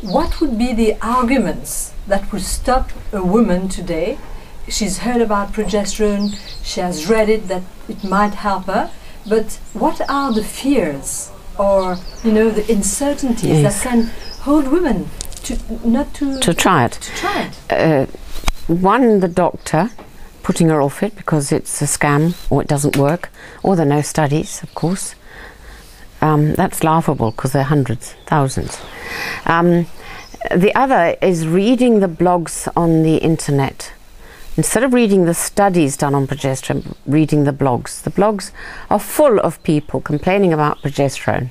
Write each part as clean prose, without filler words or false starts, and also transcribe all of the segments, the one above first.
what would be the arguments that would stop a woman today? She's heard about progesterone, she has read it, that it might help her, but what are the fears or, you know, the uncertainties that can hold women to try it? One, the doctor putting her off it because it's a scam or it doesn't work, or there are no studies, of course. That's laughable because there are hundreds, thousands. The other is reading the blogs on the internet. Instead of reading the studies done on progesterone, reading the blogs. The blogs are full of people complaining about progesterone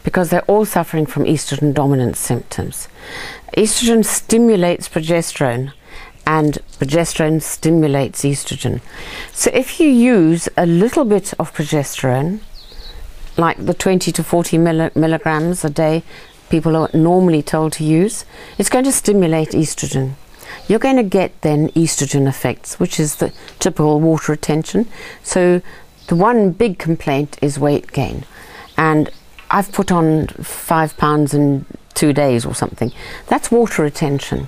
because they're all suffering from estrogen dominant symptoms. Estrogen stimulates progesterone and progesterone stimulates estrogen. So if you use a little bit of progesterone, like the 20 to 40 milligrams a day people are normally told to use, it's going to stimulate estrogen. You're going to get then estrogen effects, which is the typical water retention. So the one big complaint is weight gain. And I've put on 5 pounds in 2 days or something. That's water retention.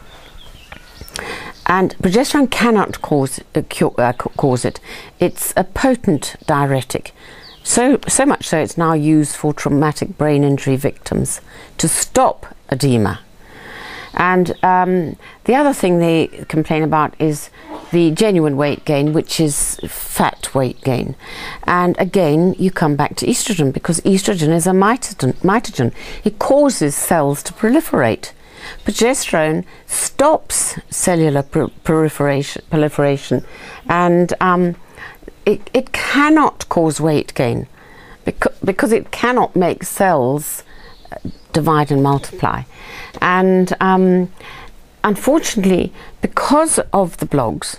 And progesterone cannot cause it. It's a potent diuretic. So much so it's now used for traumatic brain injury victims to stop edema. And the other thing they complain about is the genuine weight gain, which is fat weight gain. And again, you come back to estrogen, because estrogen is a mitogen. It causes cells to proliferate. Progesterone stops cellular proliferation, and it cannot cause weight gain because it cannot make cells divide and multiply. And unfortunately, because of the blogs,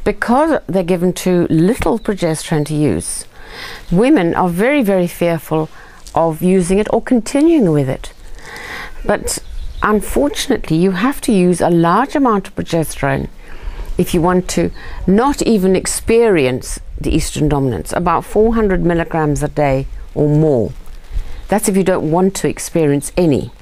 because they're given too little progesterone to use, women are very, very fearful of using it or continuing with it. But unfortunately, you have to use a large amount of progesterone if you want to not even experience the estrogen dominance, about 400 milligrams a day or more. That's if you don't want to experience any.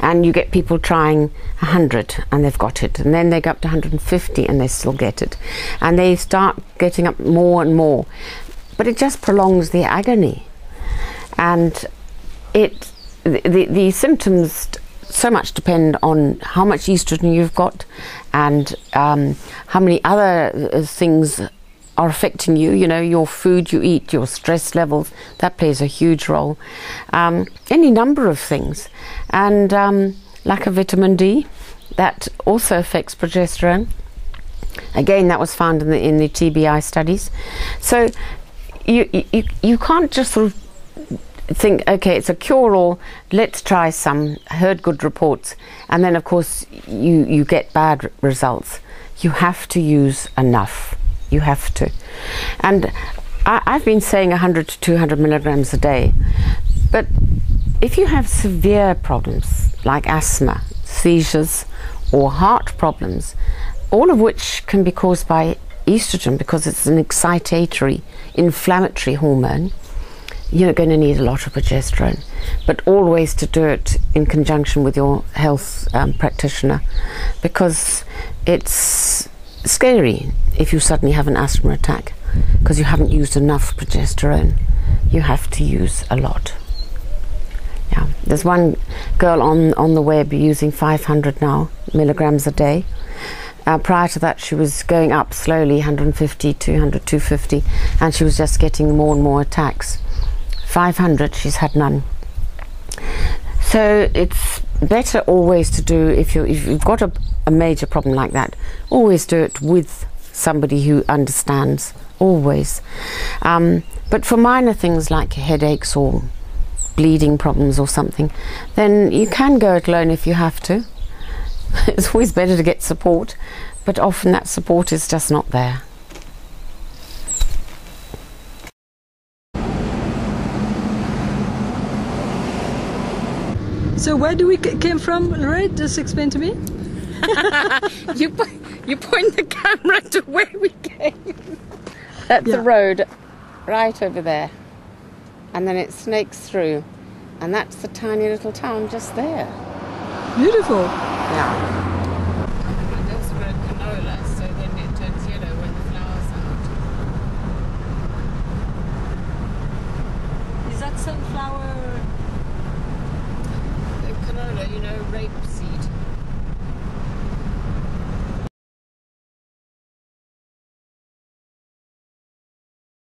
And you get people trying 100 and they've got it, and then they go up to 150 and they still get it, and they start getting up more and more, but it just prolongs the agony. And the symptoms so much depend on how much estrogen you've got and how many other things are affecting you, you know, your food you eat, your stress levels, that plays a huge role. Any number of things. And lack of vitamin D, that also affects progesterone. Again, that was found in the TBI studies. So you can't just sort of think, okay, it's a cure-all, let's try some, heard good reports, and then of course you get bad results. You have to use enough. You have to. And I've been saying 100 to 200 milligrams a day, but if you have severe problems like asthma, seizures, or heart problems, all of which can be caused by estrogen because it's an excitatory, inflammatory hormone, you're going to need a lot of progesterone, but always to do it in conjunction with your health practitioner, because it's scary if you suddenly have an asthma attack because you haven't used enough progesterone. You have to use a lot. Yeah, there's one girl on the web using 500 now milligrams a day. Prior to that, she was going up slowly, 150, 200, 250, and she was just getting more and more attacks. 500, she's had none. So it's better always to do, if you've got a major problem like that, always do it with somebody who understands, always. But for minor things like headaches or bleeding problems or something, then you can go it alone if you have to. It's always better to get support, but often that support is just not there. So where do we came from, Ray? Just explain to me. You point the camera to where we came. That's the road right over there, and then it snakes through, and that's the tiny little town just there. Beautiful. Yeah. And also got canola, so then it turns yellow when the flower's out. Is that sunflower? The canola, you know, rapeseed.